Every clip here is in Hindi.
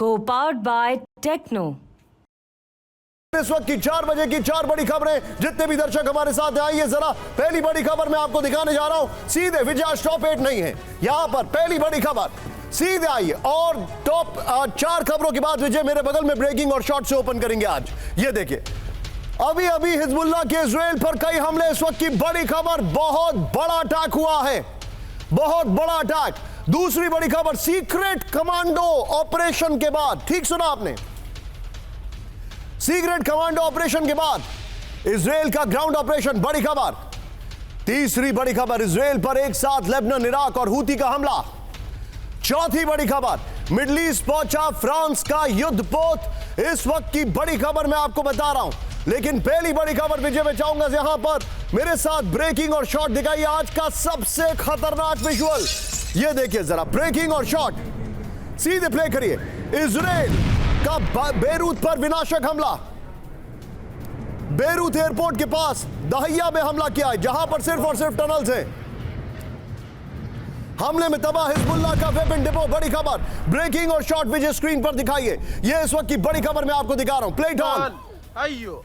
Co-powered by Techno. इस वक्त की 4 बजे की 4 बड़ी खबरें। जितने भी दर्शक हमारे साथ आइए जरा पहली बड़ी खबर मैं आपको दिखाने जा रहा हूं। सीधे विजय टॉप 8 नहीं है यहां पर। पहली बड़ी खबर सीधे आइए और टॉप 4 खबरों के बाद विजय मेरे बगल में ब्रेकिंग और शॉर्ट से ओपन करेंगे आज। ये देखिए अभी अभी हिजबुल्लाह के इजराइल पर कई हमले। इस वक्त की बड़ी खबर बहुत बड़ा अटैक हुआ है, बहुत बड़ा अटैक। दूसरी बड़ी खबर सीक्रेट कमांडो ऑपरेशन के बाद, ठीक सुना आपने, सीक्रेट कमांडो ऑपरेशन के बाद इजराइल का ग्राउंड ऑपरेशन। बड़ी खबर तीसरी बड़ी खबर इजराइल पर एक साथ लेबनान, इराक और हूती का हमला। चौथी बड़ी खबर मिडिल ईस्ट पहुंचा फ्रांस का युद्धपोत। इस वक्त की बड़ी खबर मैं आपको बता रहा हूं, लेकिन पहली बड़ी खबर विजय में चाहूंगा यहां पर मेरे साथ ब्रेकिंग और शॉट दिखाइए आज का सबसे खतरनाक विजुअल। ये देखिए जरा ब्रेकिंग और शॉट सीधे प्ले करिए। इजराइल का बेरूत पर विनाशक हमला। बेरूत एयरपोर्ट के पास दहिया में हमला किया है, जहां पर सिर्फ और सिर्फ टनल्स हैं। हमले में तबाह हिजबुल्लाह का वेपन डिपो। बड़ी खबर ब्रेकिंग और शॉट विजय स्क्रीन पर दिखाइए। ये इस वक्त की बड़ी खबर मैं आपको दिखा रहा हूं। Play on. अयो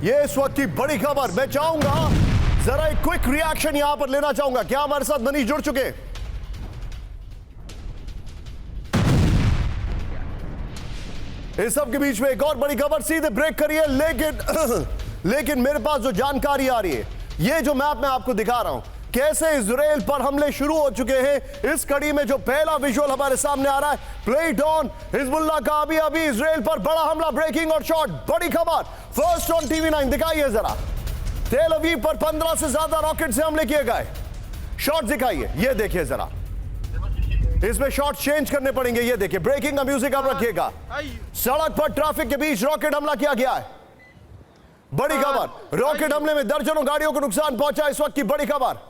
ये इस वक्त की बड़ी खबर। मैं चाहूंगा जरा एक क्विक रिएक्शन यहां पर लेना चाहूंगा। क्या हमारे साथ मनीष जुड़ चुके? इस सब के बीच में एक और बड़ी खबर सीधे ब्रेक करिए। लेकिन मेरे पास जो जानकारी आ रही है, ये जो मैप मैं आपको दिखा रहा हूं, कैसे इजराइल पर हमले शुरू हो चुके हैं। इस कड़ी में जो पहला विजुअल हमारे सामने आ रहा है, प्ले इट ऑन। हिजबुल्लाह का अभी अभी इजराइल पर बड़ा हमला। ब्रेकिंग और शॉट बड़ी खबर फर्स्ट ऑन TV9 दिखाइए जरा। तेल अवीव पर 15 से ज्यादा रॉकेट से हमले किए गए। शॉट दिखाइए, ये देखिए जरा। इसमें शॉट चेंज करने पड़ेंगे। ये देखिए ब्रेकिंग का म्यूजिक आप रखिएगा। सड़क पर ट्रैफिक के बीच रॉकेट हमला किया गया है। बड़ी खबर रॉकेट हमले में दर्जनों गाड़ियों को नुकसान पहुंचा। इस वक्त की बड़ी खबर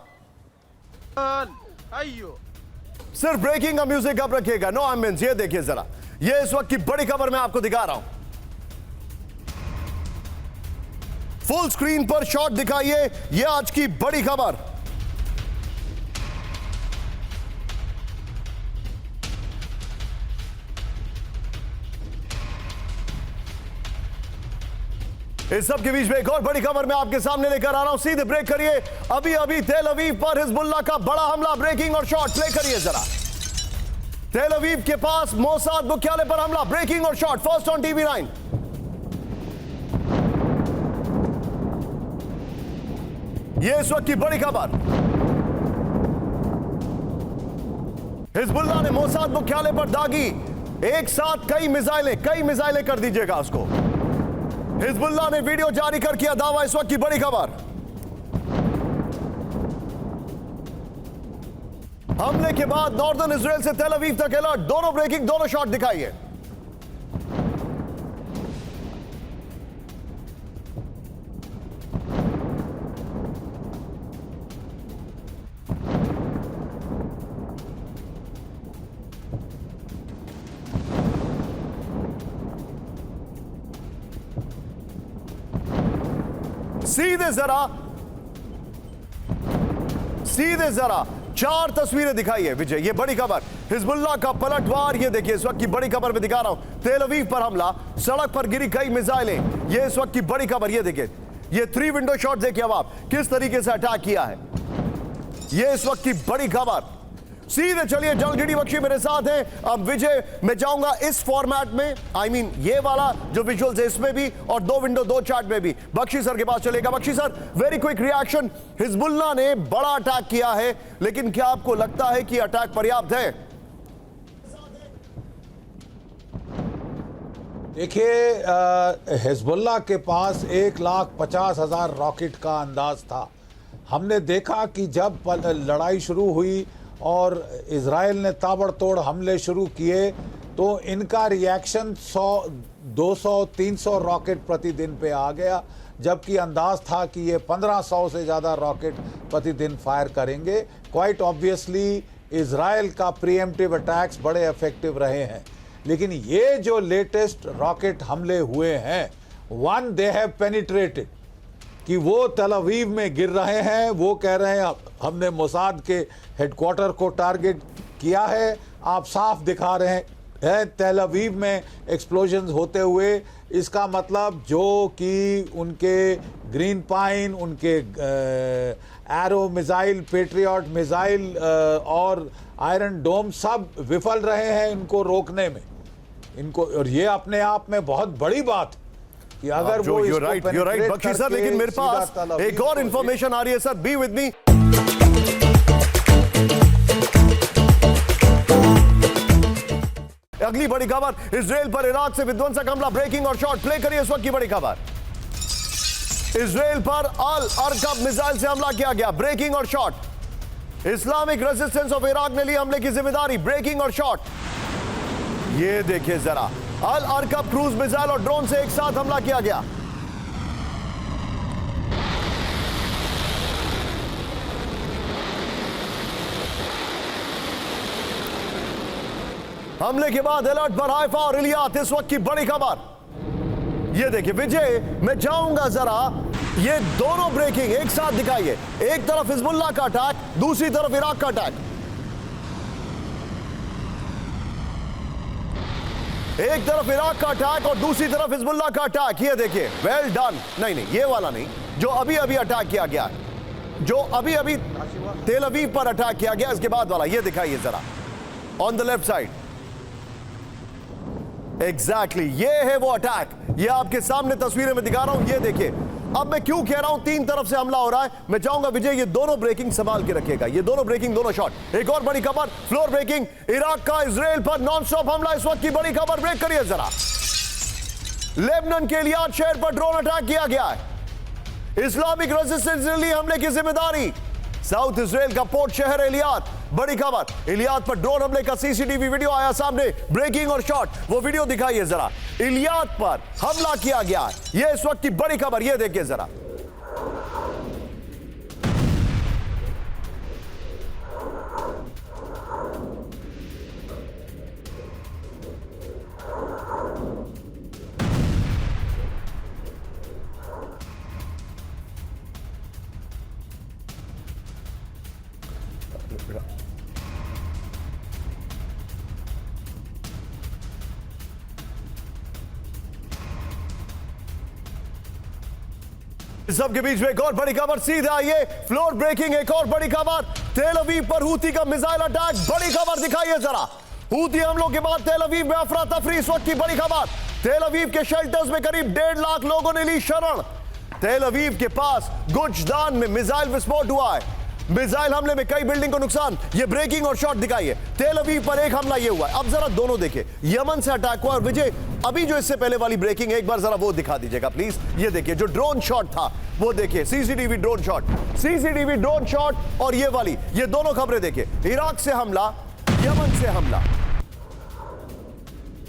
सिर्फ ब्रेकिंग का म्यूजिक आप रखिएगा, नो एम्बियंस। ये देखिए जरा, ये इस वक्त की बड़ी खबर मैं आपको दिखा रहा हूं। फुल स्क्रीन पर शॉट दिखाइए। ये आज की बड़ी खबर। इस सब के बीच में एक और बड़ी खबर मैं आपके सामने लेकर आ रहा हूं। सीधे ब्रेक करिए। अभी अभी तेल अवीव पर हिजबुल्लाह का बड़ा हमला। ब्रेकिंग और शॉट प्ले करिए जरा। तेल अवीव के पास मोसाद मुख्यालय पर हमला। ब्रेकिंग और शॉट फर्स्ट ऑन TV9। ये इस वक्त की बड़ी खबर। हिजबुल्लाह ने मोसाद मुख्यालय पर दागी एक साथ कई मिसाइलें कर दीजिएगा उसको। हिजबुल्लाह ने वीडियो जारी कर किया दावा। इस वक्त की बड़ी खबर हमले के बाद नॉर्दर्न इजराइल से तेल अवीव तक अलर्ट। दोनों ब्रेकिंग, दोनों शॉट दिखाइए। सीधे जरा 4 तस्वीरें दिखाई है विजय। ये बड़ी खबर हिजबुल्लाह का पलटवार। ये देखिए इस वक्त की बड़ी खबर में दिखा रहा हूं। तेल अवीव पर हमला, सड़क पर गिरी कई मिसाइलें। ये इस वक्त की बड़ी खबर। ये देखिए ये 3 विंडो शॉट देखिए अब आप किस तरीके से अटैक किया है। ये इस वक्त की बड़ी खबर। सीधे चलिए, जंगजीडी बख्शी मेरे साथ हैं। अब विजय, मैं चाहूंगा इस फॉर्मेट में, ये वाला जो विजुअल्स है इसमें भी, और दो विंडो दो चार्ट में भी बख्शी सर के पास चलेगा। Bakshi sir, very quick reaction. Hezbollah ने बड़ा अटैक किया है, लेकिन क्या आपको लगता है कि अटैक पर्याप्त है? देखिए, हिजबुल्लाह के पास 1,50,000 रॉकेट का अंदाज था। हमने देखा कि जब लड़ाई शुरू हुई और इजराइल ने ताबड़तोड़ हमले शुरू किए तो इनका रिएक्शन 100, 200, 300 रॉकेट प्रतिदिन पे आ गया, जबकि अंदाज था कि ये 1500 से ज़्यादा रॉकेट प्रतिदिन फायर करेंगे। क्वाइट ऑब्वियसली इजराइल का प्रीएम्प्टिव अटैक्स बड़े इफेक्टिव रहे हैं, लेकिन ये जो लेटेस्ट रॉकेट हमले हुए हैं, वन दे हैव पेनिट्रेटेड, कि वो तल अवीव में गिर रहे हैं। वो कह रहे हैं हमने मोसाद के हेडक्वार्टर को टारगेट किया है। आप साफ दिखा रहे हैं तल अवीव में एक्सप्लोजन्स होते हुए। इसका मतलब जो कि उनके ग्रीन पाइन, उनके एरो मिसाइल, पेट्रियट मिसाइल और आयरन डोम सब विफल रहे हैं इनको रोकने में इनको। और ये अपने आप में बहुत बड़ी बात कि अगर वो you're right बख्शी सर, लेकिन मेरे पास एक और इंफॉर्मेशन आ रही है सर, बी विद मी। अगली बड़ी खबर, इजराइल पर इराक से विध्वंसक हमला, ब्रेकिंग और शॉट। प्ले करिए इस वक्त की बड़ी खबर। इजराइल पर अल अरकब मिसाइल से हमला किया गया, ब्रेकिंग और shot. Islamic resistance of Iraq ने ली हमले की जिम्मेदारी, ब्रेकिंग और शॉट। ये देखिए जरा, अल अरकब क्रूज मिसाइल और ड्रोन से एक साथ हमला किया गया। हमले के बाद अलर्ट पर हाइफा और इलियात, इस वक्त की बड़ी खबर। ये देखिए विजय, मैं चाहूंगा जरा ये दोनों ब्रेकिंग एक साथ दिखाइए। एक तरफ हिजबुल्लाह का अटैक, दूसरी तरफ इराक का अटैक। एक तरफ इराक का अटैक और दूसरी तरफ हिजबुल्लाह का अटैक। ये देखिए, वेल डन। नहीं, ये वाला नहीं, जो अभी अभी अटैक किया गया, जो अभी अभी तेल अवीव पर अटैक किया गया, इसके बाद वाला। ये दिखाइए जरा, on the left side. Exactly, ये है वो अटैक। ये आपके सामने तस्वीरें में दिखा रहा हूं, ये देखिए। अब मैं क्यों कह रहा हूं तीन तरफ से हमला हो रहा है, मैं चाहूंगा विजय ये दोनों ब्रेकिंग संभाल के रखिएगा, ये दोनों ब्रेकिंग, दोनों शॉट। एक और बड़ी खबर, फ्लोर ब्रेकिंग, इराक का इजराइल पर नॉनस्टॉप हमला, इस वक्त की बड़ी खबर। ब्रेक करिए जरा। लेबनान के इलियात शहर पर ड्रोन अटैक किया गया है, इस्लामिक रेजिस्टेंस ने ली हमले की जिम्मेदारी। साउथ इजराइल का पोर्ट शहर इलियात, बड़ी खबर। इलियात पर ड्रोन हमले का सीसीटीवी वीडियो आया सामने, ब्रेकिंग और शॉट। वो वीडियो दिखाइए जरा। इलियात पर हमला किया गया है, ये इस वक्त की बड़ी खबर। ये देखिए जरा। सबके बीच में एक और बड़ी खबर, सीधे आइए। फ्लोर ब्रेकिंग, एक और बड़ी खबर। तेल अवीव पर हूती का मिसाइल अटैक, बड़ी खबर दिखाइए जरा। हूती हमलों के बाद तेल अवीव में अफरा तफरी, इस वक्त की बड़ी खबर। तेल अवीव के शेल्टर्स में करीब 1.5 लाख लोगों ने ली शरण। तेल अवीव के पास गुजदान में मिसाइल विस्फोट हुआ है, मिसाइल हमले में कई बिल्डिंग को नुकसान। ये ब्रेकिंग और शॉट दिखाइए। तेल अवीव पर एक हमला ये हुआ है। अब जरा दोनों देखिए, यमन से अटैक हुआ। और विजय, अभी जो इससे पहले वाली ब्रेकिंग है, एक बार जरा वो दिखा दीजिएगा प्लीज। ये देखिए जो ड्रोन शॉट था, वो देखिए, CCTV drone shot, CCTV drone shot. और ये वाली, ये दोनों खबरें देखिए, इराक से हमला, यमन से हमला।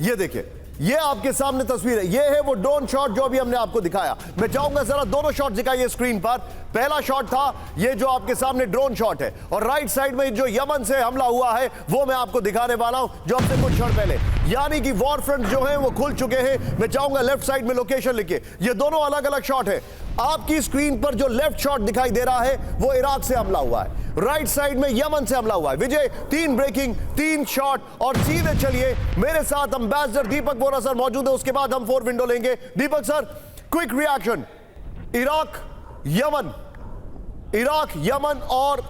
ये देखिए, ये आपके सामने तस्वीर है। ये है वो ड्रोन शॉट जो अभी हमने आपको दिखाया। मैं चाहूंगा जरा दोनों शॉट दिखाइए स्क्रीन पर। पहला शॉट था ये जो आपके सामने ड्रोन शॉट है, और राइट साइड में जो यमन से हमला हुआ है वो मैं आपको दिखाने वाला हूं, जो अब से कुछ क्षण पहले। यानी कि वॉर फ्रंट जो है वो खुल चुके हैं। मैं चाहूंगा लेफ्ट साइड में लोकेशन लिखिए। ये दोनों अलग अलग शॉट है। आपकी स्क्रीन पर जो लेफ्ट शॉट दिखाई दे रहा है वो इराक से हमला हुआ है, राइट साइड में यमन से हमला हुआ है। विजय, 3 ब्रेकिंग, 3 शॉट। और सीधे चलिए, मेरे साथ अंबेसडर दीपक बोरा सर मौजूद है, उसके बाद हम 4 विंडो लेंगे। Deepak sir, quick reaction. Iraq, Yemen और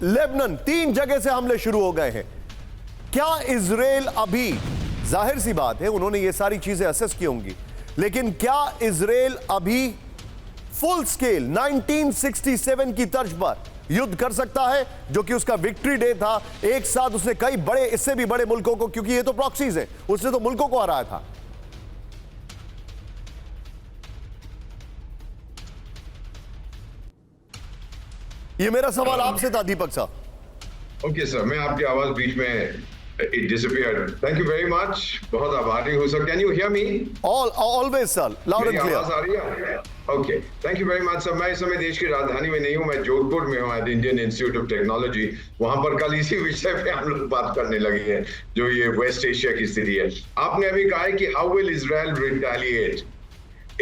लेबनान, 3 जगह से हमले शुरू हो गए हैं। क्या इजराइल अभी, जाहिर सी बात है उन्होंने ये सारी चीजें असेस की होंगी, लेकिन क्या इजराइल अभी फुल स्केल 1967 की तर्ज पर युद्ध कर सकता है, जो कि उसका विक्ट्री डे था? एक साथ उसने कई बड़े, इससे भी बड़े मुल्कों को, क्योंकि ये तो प्रॉक्सीज है, उसने तो मुल्कों को हराया था। ये मेरा सवाल आपसे था दीपक साहब। ओके सर, मैं आपकी आवाज बीच में it disappeared. Thank you very much, बहुत आभारी हूँ sir. Can you hear me? Always sir, loud and clear. आवाज आ रही है? Okay, thank you very much sir. मैं इस समय देश की राजधानी में नहीं हूँ, मैं जोधपुर में हूँ, at Indian Institute of Technology. वहां पर कल इसी विषय पे हम लोग बात करने लगे हैं, जो ये वेस्ट एशिया की स्थिति है। आपने अभी कहा है कि how will Israel retaliate?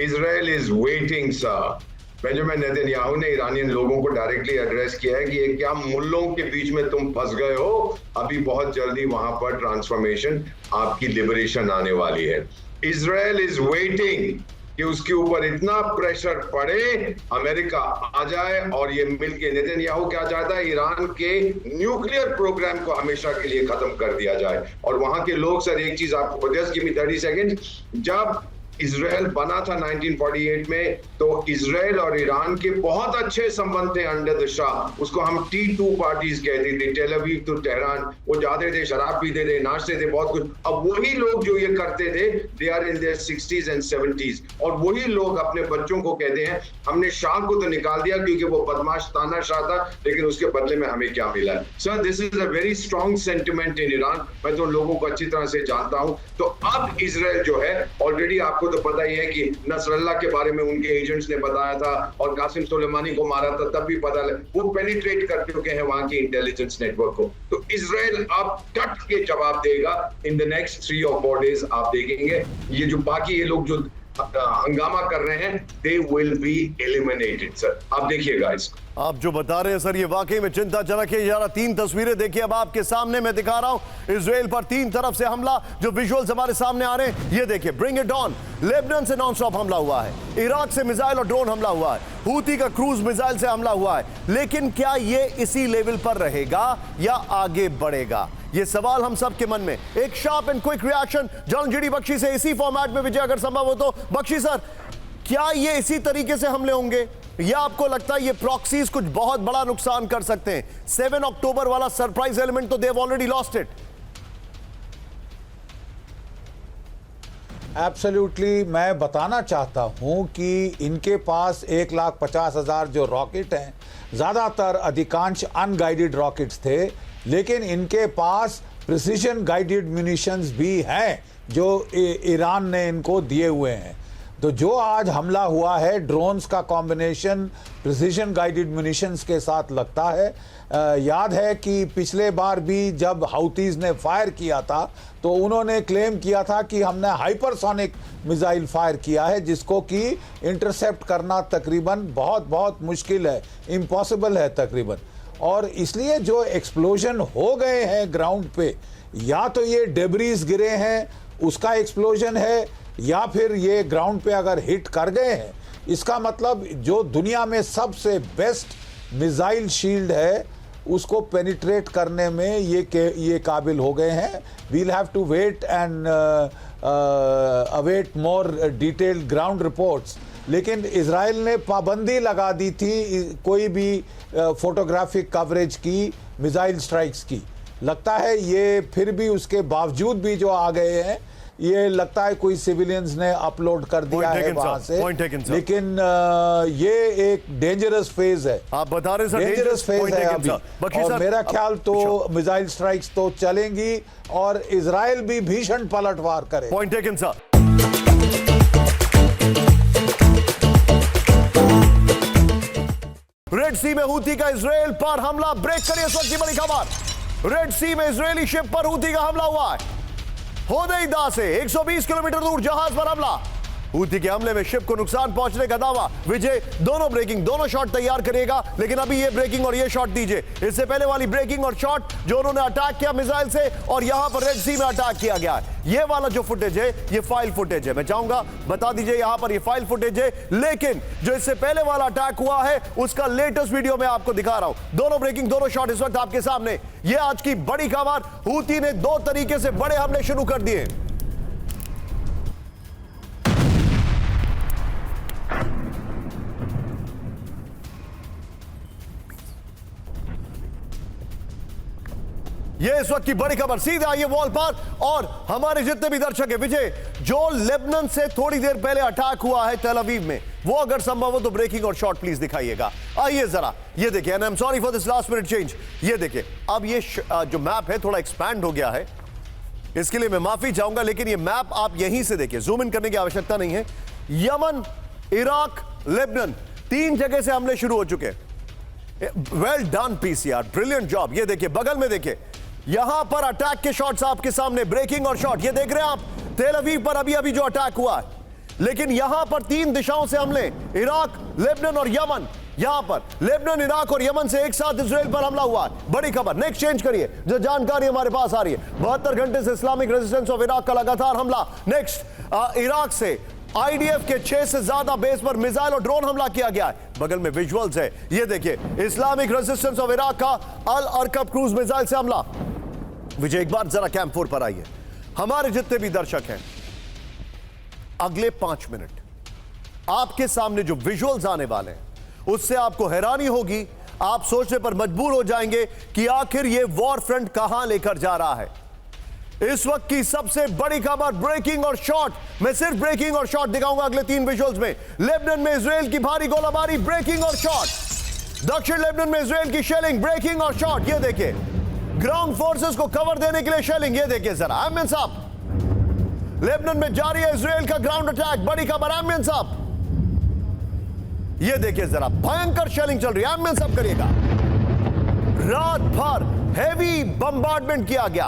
Israel is waiting sir. Benjamin Netanyahu ने ईरानियन लोगों को डायरेक्टली एड्रेस किया है कि ये क्या मुल्लों के बीच में तुम फंस गए हो, अभी बहुत जल्दी वहां पर ट्रांसफॉर्मेशन, आपकी लिबरेशन आने वाली है। इजराइल इज वेटिंग कि उसके ऊपर इतना प्रेशर पड़े, अमेरिका आ जाए और ये मिलके, नेतन्याहू क्या चाहता है, ईरान के न्यूक्लियर प्रोग्राम को हमेशा के लिए खत्म कर दिया जाए। और वहां के लोग, सर एक चीज आपको, जस्ट गिव मी 30 सेकेंड, जब इजराइल बना था 1948 में, तो इजराइल और ईरान के बहुत अच्छे संबंध थे अंडर द शाह। उसको हम T2 पार्टीज कहते थे, टेल अवीव टू तेहरान। वो जाते थे, शराब पीते थे, नाचते थे, बहुत कुछ। अब वही लोग जो ये करते थे, they are in their 60s and 70s, और वही लोग अपने बच्चों को कहते हैं हमने शाह को तो निकाल दिया क्योंकि वो बदमाश तानाशाह था, लेकिन उसके बदले में हमें क्या मिला? Sir this is a very strong sentiment in Iran. मैं तो लोगों को अच्छी तरह से जानता हूं। तो अब इजराइल जो है, ऑलरेडी आपको तो पता ही है कि नसरल्ला के बारे में उनके एजेंट्स ने बताया था, और कासिम सुलेमानी को मारा था तब भी पता लगा, वो पेनिट्रेट कर चुके हैं वहां की इंटेलिजेंस नेटवर्क को। तो इजराइल अब डट के जवाब देगा in the next 3 or 4 days। आप देखेंगे ये जो बाकी ये लोग जो हंगामा कर रहे हैं, they will be eliminated sir. आप देखिएगा इसको। आप जो बता रहे हैं सर, ये वाकई में चिंताजनक है। यार 3 तस्वीरें देखिए अब आपके सामने, मैं दिखा रहा हूं इजराइल पर 3 तरफ से हमला, जो विजुअल्स हमारे सामने आ रहे हैं, ये देखिए, ब्रिंग इट ऑन। लेबनान से नॉन स्टॉप हमला हुआ है, इराक से मिसाइल और ड्रोन हमला हुआ है, हूती का क्रूज मिसाइल से हमला हुआ है। लेकिन क्या ये इसी लेवल पर रहेगा या आगे बढ़ेगा? ये सवाल हम सब के मन में। एक sharp and quick reaction general GD Bakshi से इसी फॉर्मेट में, विजय अगर संभव हो तो। बख्शी सर, क्या ये इसी तरीके से हमले होंगे या आपको लगता है ये प्रॉक्सीज कुछ बहुत बड़ा नुकसान कर सकते हैं? 7 अक्टूबर वाला सरप्राइज एलिमेंट तो they have already lost it. Absolutely, मैं बताना चाहता हूं कि इनके पास 1,50,000 जो रॉकेट हैं, ज़्यादातर अधिकांश अनगाइडेड रॉकेट्स थे, लेकिन इनके पास प्रिसीजन गाइडेड म्यूनिशंस भी हैं जो ईरान ने इनको दिए हुए हैं। तो जो आज हमला हुआ है, ड्रोन्स का कॉम्बिनेशन प्रिसीजन गाइडेड म्यूनिशंस के साथ लगता है। याद है कि पिछले बार भी जब हाउतीज ने फायर किया था, तो उन्होंने क्लेम किया था कि हमने हाइपरसोनिक मिसाइल फायर किया है, जिसको कि इंटरसेप्ट करना तकरीबन बहुत मुश्किल है, इम्पॉसिबल है तकरीबन। और इसलिए जो एक्सप्लोजन हो गए हैं ग्राउंड पे, या तो ये डेब्रीज गिरे हैं उसका एक्सप्लोजन है, या फिर ये ग्राउंड पे अगर हिट कर गए हैं, इसका मतलब जो दुनिया में सबसे बेस्ट मिसाइल शील्ड है उसको पेनिट्रेट करने में ये काबिल हो गए हैं। We'll have to wait and await more detailed ground reports. लेकिन इजराइल ने पाबंदी लगा दी थी कोई भी फोटोग्राफिक कवरेज की मिसाइल स्ट्राइक्स की। लगता है ये फिर भी, उसके बावजूद भी जो आ गए हैं, ये लगता है कोई सिविलियंस ने अपलोड कर दिया है वहां से। लेकिन ये एक डेंजरस फेज है। आप बता रहे सर, डेंजरस फेज है अभी। और मेरा ख्याल तो मिसाइल स्ट्राइक्स तो चलेंगी और इजराइल भी भीषण पलटवार करे। Point taken sir. रेड सी में हूती का इजराइल पर हमला, ब्रेक करिए इस वक्त की बड़ी खबर। रेड सी में इजरायली शिप पर हूती का हमला हुआ है। होदेइदा से 120 किलोमीटर दूर जहाज पर हमला। हूती के हमले में शिप को नुकसान पहुंचने का दावा। विजय दोनों ब्रेकिंग, दोनों शॉट तैयार करिएगा, लेकिन अभी ये ब्रेकिंग और ये शॉट दीजिए। इससे पहले वाली ब्रेकिंग और शॉट जो उन्होंने अटैक किया मिसाइल से और यहां पर रेड सी में अटैक किया गया है, ये वाला जो फुटेज है ये फाइल फुटेज है। मैं चाहूंगा बता दीजिए यहां पर ये फाइल फुटेज है, लेकिन जो इससे पहले वाला अटैक हुआ है उसका लेटेस्ट वीडियो मैं आपको दिखा रहा हूं। दोनों ब्रेकिंग, दोनों शॉट इस वक्त आपके सामने। ये आज की बड़ी खबर, हूती ने 2 तरीके से बड़े हमले शुरू कर दिए। ये इस वक्त की बड़ी खबर, सीधे आइए वॉल पर और हमारे जितने भी दर्शक है, विजय जो लेबनान से थोड़ी देर पहले अटैक हुआ है तेल अवीव में, वो अगर संभव हो तो ब्रेकिंग और शॉट प्लीज दिखाइएगा। आइए जरा, ये देखिए, and I am sorry for this last minute change. ये देखिए, अब ये जो मैप है थोड़ा एक्सपैंड हो गया है, इसके लिए मैं माफी चाहूंगा, लेकिन ये मैप आप यहीं से देखिए, जूम इन करने की आवश्यकता नहीं है। यमन, इराक, लेबनान, 3 जगह से हमले शुरू हो चुके हैं। Well done PCR, brilliant job. ये देखिए, बगल में देखिए, यहां पर अटैक के शॉट्स आपके सामने, ब्रेकिंग और शॉट। ये देख रहे हैं आप तेल अवीव पर अभी अभी जो अटैक हुआ है, लेकिन यहां पर 3 दिशाओं से हमले, इराक, लेबनान और यमन। यहां पर लेबनान, इराक और यमन से एक साथ इजराइल पर हमला हुआ है। बड़ी खबर, नेक्स्ट चेंज करिए, जो जानकारी हमारे पास आ रही है। 72 घंटे से इस्लामिक रेजिस्टेंस ऑफ इराक का लगातार हमला। नेक्स्ट, इराक से आईडीएफ के 6 से ज्यादा बेस पर मिसाइल और ड्रोन हमला किया गया है। बगल में विजुअल्स है, ये देखिए, इस्लामिक रेजिस्टेंस ऑफ इराक का अल अरकब क्रूज मिसाइल से हमला। विजय एक बार जरा कैंप 4 पर आइए। हमारे जितने भी दर्शक हैं, अगले 5 मिनट आपके सामने जो विजुअल्स आने वाले हैं उससे आपको हैरानी होगी, आप सोचने पर मजबूर हो जाएंगे कि आखिर ये वॉर फ्रंट कहां लेकर जा रहा है। इस वक्त की सबसे बड़ी खबर, ब्रेकिंग और शॉट। मैं सिर्फ ब्रेकिंग और शॉट दिखाऊंगा अगले 3 विजुअल्स में। लेबनान में इजराइल की भारी गोलाबारी, ब्रेकिंग और शॉट। दक्षिण लेबनान में इजराइल की शेलिंग, ब्रेकिंग और शॉट। ये देखिए, ग्राउंड फोर्सेस को कवर देने के लिए शेलिंग। ये देखिए जरा, एमएन साहब, लेबनान में जारी है इजराइल का ग्राउंड अटैक। बड़ी खबर, एमएन साहब, ये देखिए जरा, भयंकर शेलिंग चल रही है। एमएन साहब करिएगा। रात भर हेवी बम्बार्डमेंट किया गया,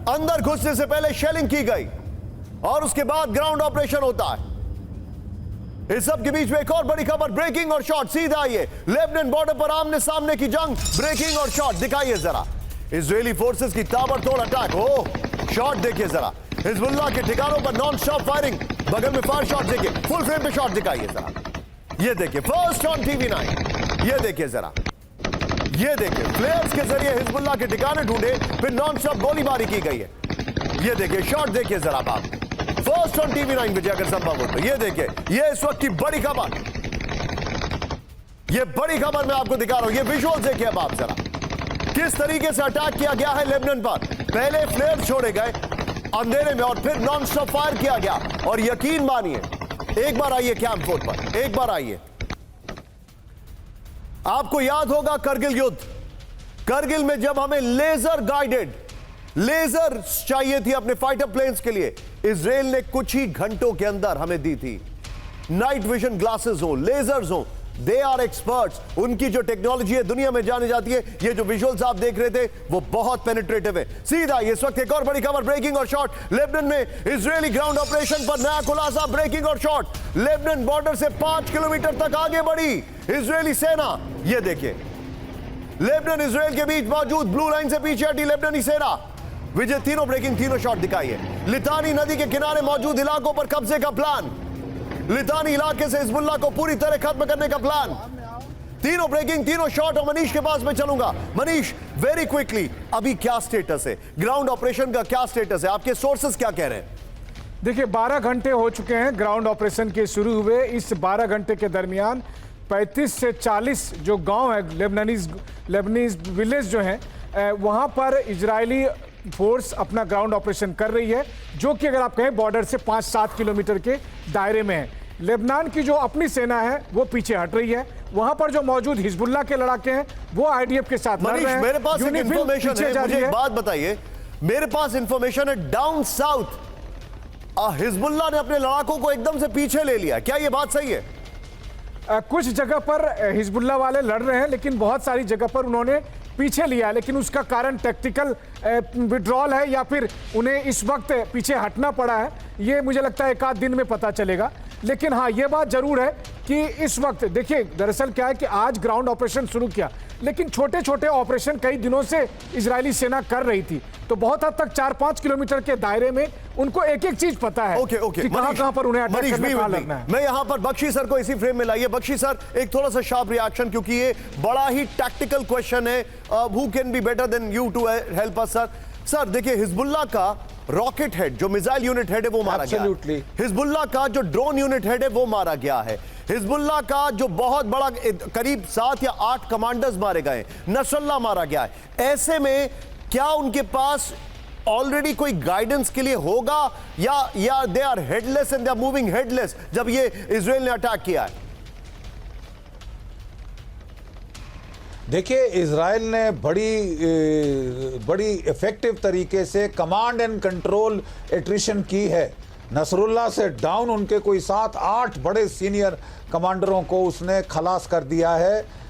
अंदर घुसने से पहले शेलिंग की गई और उसके बाद ग्राउंड ऑपरेशन होता है। इस सब के बीच में एक और बड़ी खबर, ब्रेकिंग और शॉट। सीधा आइए, लेबनान बॉर्डर पर आमने सामने की जंग, ब्रेकिंग और शॉट दिखाइए जरा। इजरायली फोर्सेस की ताबड़तोड़ अटैक। ओह, शॉट देखिए जरा, हिजबुल्लाह के ठिकानों पर नॉन स्टॉप फायरिंग। बगल में फायर शॉट देखिए, फुल फ्रेम पे शॉट दिखाइए जरा। ये देखिए, फर्स्ट ऑन TV9। ये देखिए जरा, ये देखिए, फ्लेयर्स के जरिए हिजबुल्लाह के ठिकाने ढूंढे, फिर नॉन स्टॉप गोलीबारी की गई है। ये देखिए, शॉट देखिए जरा आप, फर्स्ट ऑन TV9 विजय अगर संभव हो तो। ये देखिए, ये इस वक्त की बड़ी खबर, ये बड़ी खबर मैं आपको दिखा रहा हूं। ये विजुअल देखिए अब आप जरा, किस तरीके से अटैक किया गया है लेबनान पर। पहले फ्लेयर छोड़े गए अंधेरे में और फिर नॉन स्टॉप फायर किया गया। और यकीन मानिए, एक बार आइए कैंप 4 पर, एक बार आइए। आपको याद होगा करगिल युद्ध, करगिल में जब हमें लेजर गाइडेड लेजर चाहिए थी अपने फाइटर प्लेन्स के लिए, इजराइल ने कुछ ही घंटों के अंदर हमें दी थी। नाइट विजन ग्लासेस हो, लेजर्स हो, दे आर एक्सपर्ट्स। उनकी जो टेक्नोलॉजी है दुनिया में जानी जाती है। ये जो विजुअल्स आप देख रहे थे वो बहुत पेनिट्रेटिव है। सीधा इस वक्त एक और बड़ी खबर, ब्रेकिंग और शॉट। लेबनान में इजरायली ग्राउंड ऑपरेशन पर नया खुलासा, ब्रेकिंग और शॉट। लेबनान बॉर्डर से 5 किलोमीटर तक आगे बढ़ी इजरायली सेना। ये देखिए, लेबनान इजराइल के बीच मौजूद ब्लू लाइन से पीछे हटी लेबनानी सेना। विजय, तीनों ब्रेकिंग, तीनों शॉट दिखाइए। लितानी नदी के किनारे मौजूद इलाकों पर कब्जे का प्लान, लितानी इलाके से हिजबुल्लाह को पूरी तरह खत्म करने का प्लान। तीनों ब्रेकिंग, तीनों शॉट। और मनीष के पास मैं चलूंगा। मनीष, वेरी क्विकली, अभी क्या स्टेटस है ग्राउंड ऑपरेशन का, क्या स्टेटस है, आपके सोर्सेस क्या कह रहे हैं? देखिए, 12 घंटे हो चुके हैं ग्राउंड ऑपरेशन के शुरू हुए। इस 12 घंटे के दरमियान 35 से 40 जो गांव है, लेबनीज विलेज जो हैं, वहां पर इजरायली फोर्स अपना ग्राउंड ऑपरेशन कर रही है, जो कि अगर आप कहें बॉर्डर से 5-7 किलोमीटर के दायरे में है। लेबनान की जो अपनी सेना है वो पीछे हट रही है। वहां पर जो मौजूद हिजबुल्लाह के लड़ाके हैं वो आईडीएफ के साथ लड़ रहे हैं। मेरे पास एक इंफॉर्मेशन है, मुझे एक बात बताइए, मेरे पास इंफॉर्मेशन है डाउन साउथ हिजबुल्लाह ने अपने लड़ाकों को एकदम से पीछे ले लिया, क्या यह बात सही है? कुछ जगह पर हिजबुल्लाह वाले लड़ रहे हैं, लेकिन बहुत सारी जगह पर उन्होंने पीछे लिया, लेकिन उसका कारण टैक्टिकल विड्रॉल है या फिर उन्हें इस वक्त पीछे हटना पड़ा है, ये मुझे लगता है एक आध दिन में पता चलेगा। लेकिन हाँ, ये बात जरूर है कि इस वक्त देखिए, दरअसल क्या है कि आज ग्राउंड ऑपरेशन शुरू किया, लेकिन छोटे छोटे ऑपरेशन कई दिनों से इजरायली सेना कर रही थी, तो बहुत हद तक 4-5 किलोमीटर के दायरे में उनको एक एक चीज पता है कि कहां पर उन्हें अटैक करना, कहां लगना है। मैं यहां पर बख्शी सर को इसी फ्रेम में लाइए। बख्शी सर, एक थोड़ा सा शार्प रिएक्शन, क्योंकि ये बड़ा ही टैक्टिकल क्वेश्चन है। Who can be better than you to help us sir. Sir देखिए, हिजबुल्लाह का रॉकेट हेड जो मिसाइल यूनिट हेड है वो मारा गया है। हिजबुल्लाह का जो ड्रोन यूनिट हेड है वो मारा गया है। हिजबुल्लाह का जो बहुत बड़ा करीब 7 या 8 कमांडर्स मारे गए, नसरुल्लाह मारा गया है। ऐसे में क्या उनके पास ऑलरेडी कोई गाइडेंस के लिए होगा या they are headless and they are moving headless जब ये इजराइल ने अटैक किया है? देखिए, इजराइल ने बड़ी इफेक्टिव तरीके से कमांड एंड कंट्रोल एट्रिशन की है। नसरुल्लाह से डाउन उनके कोई 7-8 बड़े सीनियर कमांडरों को उसने खलास कर दिया है।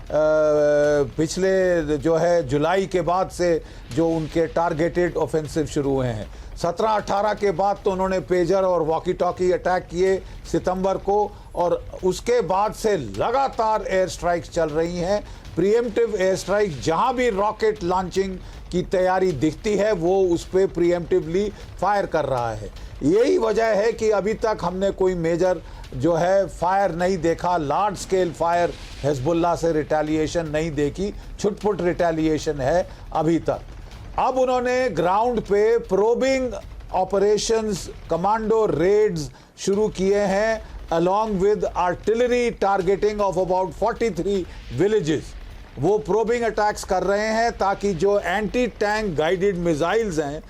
पिछले जो है जुलाई के बाद से जो उनके टारगेटेड ऑफेंसिव शुरू हुए हैं, 17-18 के बाद तो उन्होंने पेजर और वॉकी टॉकी अटैक किए सितंबर को, और उसके बाद से लगातार एयर स्ट्राइक्स चल रही हैं। प्रीएम्प्टिव एयर स्ट्राइक, जहां भी रॉकेट लॉन्चिंग की तैयारी दिखती है वो उस पर प्रीएम्प्टिवली फायर कर रहा है। यही वजह है कि अभी तक हमने कोई मेजर जो है फायर नहीं देखा, लार्ज स्केल फायर हिजबुल्लाह से रिटेलिएशन नहीं देखी, छुटपुट रिटेलिएशन है अभी तक। अब उन्होंने ग्राउंड पे प्रोबिंग ऑपरेशंस, कमांडो रेड्स शुरू किए हैं, along with artillery targeting of about 43 villages. वो प्रोबिंग अटैक्स कर रहे हैं ताकि जो एंटी टैंक गाइडेड मिसाइल्स हैं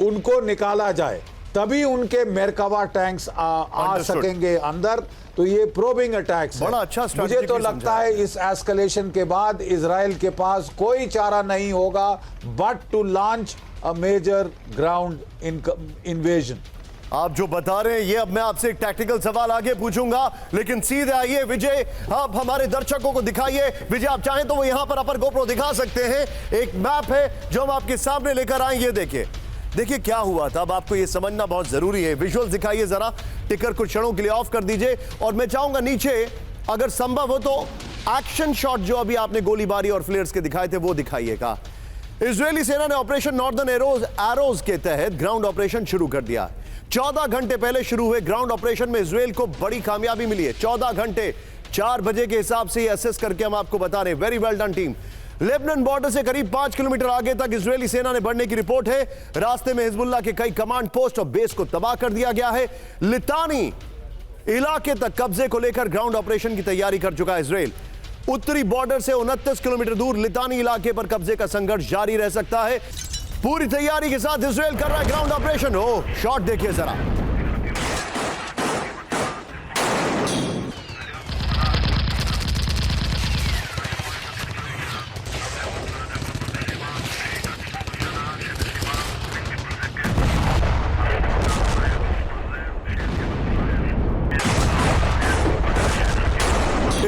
उनको निकाला जाए, तभी उनके मेरकावा टैंक्स आ सकेंगे अंदर। तो ये प्रोबिंग अटैक्स बड़ा अच्छा मुझे तो लगता है इस एस्केलेशन के बाद इजराइल के पास कोई चारा नहीं होगा but to launch a major ground invasion. आप जो बता रहे हैं ये, अब मैं आपसे एक टैक्टिकल सवाल आगे पूछूंगा, लेकिन सीधे आइए विजय, आप हमारे दर्शकों को दिखाइए। विजय, आप चाहें तो वो यहां पर अपर गोप्रो दिखा सकते हैं। एक मैप है जो हम आपके सामने लेकर आए, ये देखिए। देखिए क्या हुआ था, अब आपको ये समझना बहुत जरूरी है। विजुअल्स दिखाइए जरा, टिकर कुछ क्षणों के लिए ऑफ कर दीजिए, और मैं चाहूंगा नीचे अगर संभव हो तो एक्शन शॉट जो अभी आपने गोलीबारी और फ्लेयर्स के दिखाए थे वो दिखाइएगा। इजरायली सेना ने ऑपरेशन नॉर्दर्न एरोज के तहत ग्राउंड ऑपरेशन शुरू कर दिया। 14 घंटे पहले शुरू हुए ग्राउंड ऑपरेशन में इजराइल को बड़ी कामयाबी मिली है। 14 घंटे 4 बजे के हिसाब से असेस करके हम आपको बता रहे हैं। Very well done team. Lebanon border से करीब 5 किलोमीटर आगे तक इजरायली सेना ने बढ़ने की रिपोर्ट है। रास्ते में हिजबुल्लाह के कई कमांड पोस्ट और बेस को तबाह कर दिया गया है। लितानी इलाके तक कब्जे को लेकर ग्राउंड ऑपरेशन की तैयारी कर चुका है इजराइल। उत्तरी बॉर्डर से 29 किलोमीटर दूर लितानी इलाके पर कब्जे का संघर्ष जारी रह सकता है। पूरी तैयारी के साथ इजराइल कर रहा है ग्राउंड ऑपरेशन। हो शॉट देखिए जरा।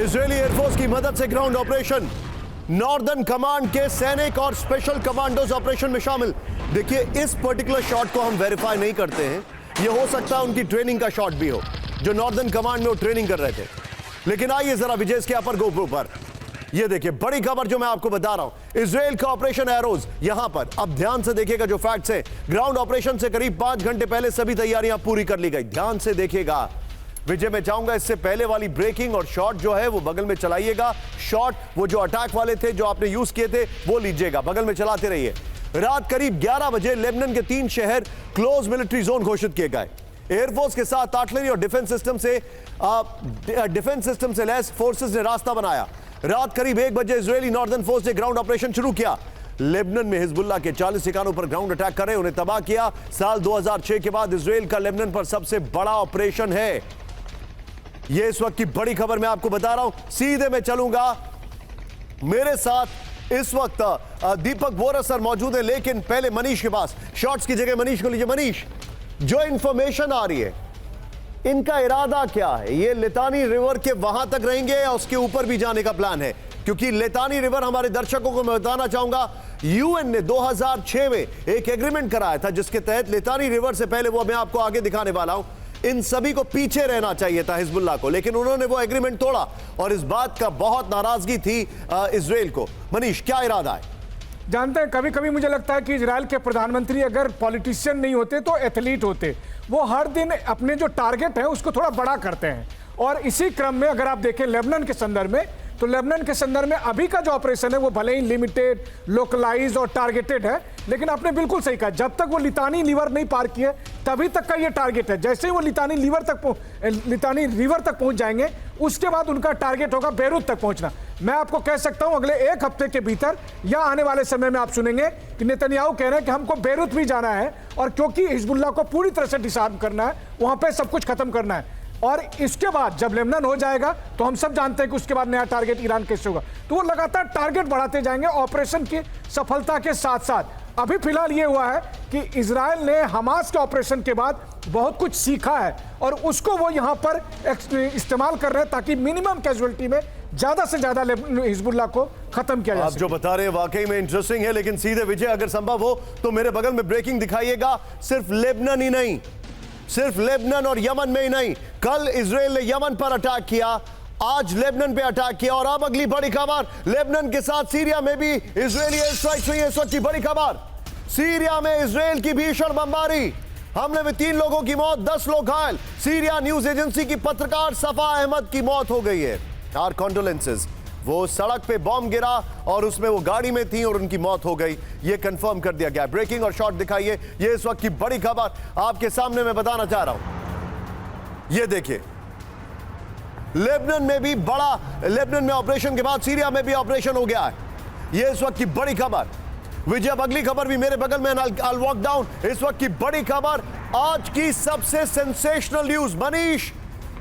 इजरायली एयरफोर्स की मदद से ग्राउंड ऑपरेशन, नॉर्दर्न कमांड के सैनिक और स्पेशल कमांडोज ऑपरेशन में शामिल। देखिए, इस पर्टिकुलर शॉट को हम वेरीफाई नहीं करते हैं, ये हो सकता है उनकी ट्रेनिंग का शॉट भी हो, जो नॉर्दर्न कमांड में वो ट्रेनिंग कर रहे थे। लेकिन आइए जरा विजय के अपर गोप्रो पर, ये देखिए बड़ी खबर जो मैं आपको बता रहा हूं, इजराइल का ऑपरेशन एरोज यहां पर। अब ध्यान से देखिएगा जो फैक्ट्स है, ग्राउंड ऑपरेशन से करीब 5 घंटे पहले सभी तैयारियां पूरी कर ली गई। ध्यान से देखिएगा विजय, मैं चाहूंगा इससे पहले वाली ब्रेकिंग और शॉट जो है वो बगल में चलाइएगा। शॉट वो जो अटैक वाले थे जो आपने यूज किए थे वो लीजिएगा, बगल में चलाते रहिए। रात करीब 11 बजे लेबनान के 3 शहर क्लोज मिलिट्री जोन घोषित किए गए। एयरफोर्स के साथ आर्टिलरी और डिफेंस सिस्टम से लैस फोर्सेस ने रास्ता बनाया। रात करीब 1 बजे इजरायली नॉर्दर्न फोर्स ने ग्राउंड ऑपरेशन शुरू किया। लेबनान में हिजबुल्लाह के 40 ठिकानों पर ग्राउंड अटैक कर रहे, उन्हें तबाह किया। साल 2006 के बाद इजराइल का लेबनान पर सबसे बड़ा ऑपरेशन है। यह इस वक्त की बड़ी खबर मैं आपको बता रहा हूं। सीधे मैं चलूंगा, मेरे साथ इस वक्त दीपक बोरा सर मौजूद है, लेकिन पहले मनीष के पास। शॉट्स की जगह मनीष को लीजिए। मनीष, जो इंफॉर्मेशन आ रही है इनका इरादा क्या है? ये लितानी रिवर के वहां तक रहेंगे या उसके ऊपर भी जाने का प्लान है? क्योंकि लितानी रिवर, हमारे दर्शकों को मैं बताना चाहूंगा, यूएन ने 2006 में एक एग्रीमेंट कराया था जिसके तहत लितानी रिवर से पहले, वो मैं आपको आगे दिखाने वाला हूं, इन सभी को पीछे रहना चाहिए था हिजबुल्लाह को, लेकिन उन्होंने वो एग्रीमेंट तोड़ा और इस बात का बहुत नाराजगी थी इजराइल को। मनीष, क्या इरादा है? जानते हैं, कभी कभी मुझे लगता है कि इजराइल के प्रधानमंत्री अगर पॉलिटिशियन नहीं होते तो एथलीट होते। वो हर दिन अपने जो टारगेट है उसको थोड़ा बड़ा करते हैं, और इसी क्रम में अगर आप देखें लेबनान के संदर्भ में, तो लेबनान के संदर्भ में अभी का जो ऑपरेशन है वो भले ही लिमिटेड, लोकलाइज और टारगेटेड है, लेकिन आपने बिल्कुल सही कहा, जब तक वो लितानी रिवर नहीं पार किए तभी तक का ये टारगेट है। जैसे ही वो लितानी रिवर तक पहुंच जाएंगे, उसके बाद उनका टारगेट होगा बेरूत तक पहुंचना। मैं आपको कह सकता हूं अगले एक हफ्ते के भीतर या आने वाले समय में आप सुनेंगे कि नेतन्याहू कह रहे हैं कि हमको बेरूत भी जाना है, और क्योंकि हिजबुल्लाह को पूरी तरह से डिसआर्म करना है, वहां पे सब कुछ खत्म करना है, और इसके बाद जब लेबनान हो जाएगा तो हम सब जानते हैं कि उसके बाद नया टारगेट ईरान कैसे होगा। तो वो लगातार टारगेट बढ़ाते जाएंगे ऑपरेशन की सफलता के साथ साथ। अभी फिलहाल ये हुआ है कि इजराइल ने हमास के ऑपरेशन के बाद बहुत कुछ सीखा है और उसको वो यहां पर इस्तेमाल कर रहे हैं ताकि मिनिमम कैजुअलिटी में ज्यादा से ज्यादा हिजबुल्लाह को खत्म किया जा सके। आप जो बता रहे हैं वाकई में इंटरेस्टिंग है, लेकिन सीधे विजय, अगर संभव हो तो मेरे बगल में ब्रेकिंग दिखाइएगा। सिर्फ लेबनान ही नहीं, सिर्फ लेबनान और यमन में ही नहीं, कल इजराइल ने यमन पर अटैक किया, आज लेबनान पे अटैक किया, और अब अगली बड़ी खबर, लेबनान के साथ सीरिया में भी इजरायली एयर स्ट्राइक्स हुई है। इस वक्त की बड़ी खबर, सीरिया में इजराइल की भीषण बमबारी, हमले में 3 लोगों की मौत, 10 लोग घायल। सीरिया न्यूज एजेंसी की पत्रकार सफा अहमद की मौत हो गई है। Our condolences. वो सड़क पे बॉम्ब गिरा और उसमें वो गाड़ी में थी और उनकी मौत हो गई, ये कंफर्म कर दिया गया। ब्रेकिंग और शॉट दिखाइए, ये इस वक्त की बड़ी खबर आपके सामने मैं बताना चाह रहा हूं। ये देखिए, लेबनान में भी बड़ा, लेबनान में ऑपरेशन के बाद सीरिया में भी ऑपरेशन हो गया है, ये इस वक्त की बड़ी खबर। विजय, अब अगली खबर भी मेरे बगल में, आई वॉक डाउन। इस वक्त की बड़ी खबर, आज की सबसे सेंसेशनल न्यूज। मनीष,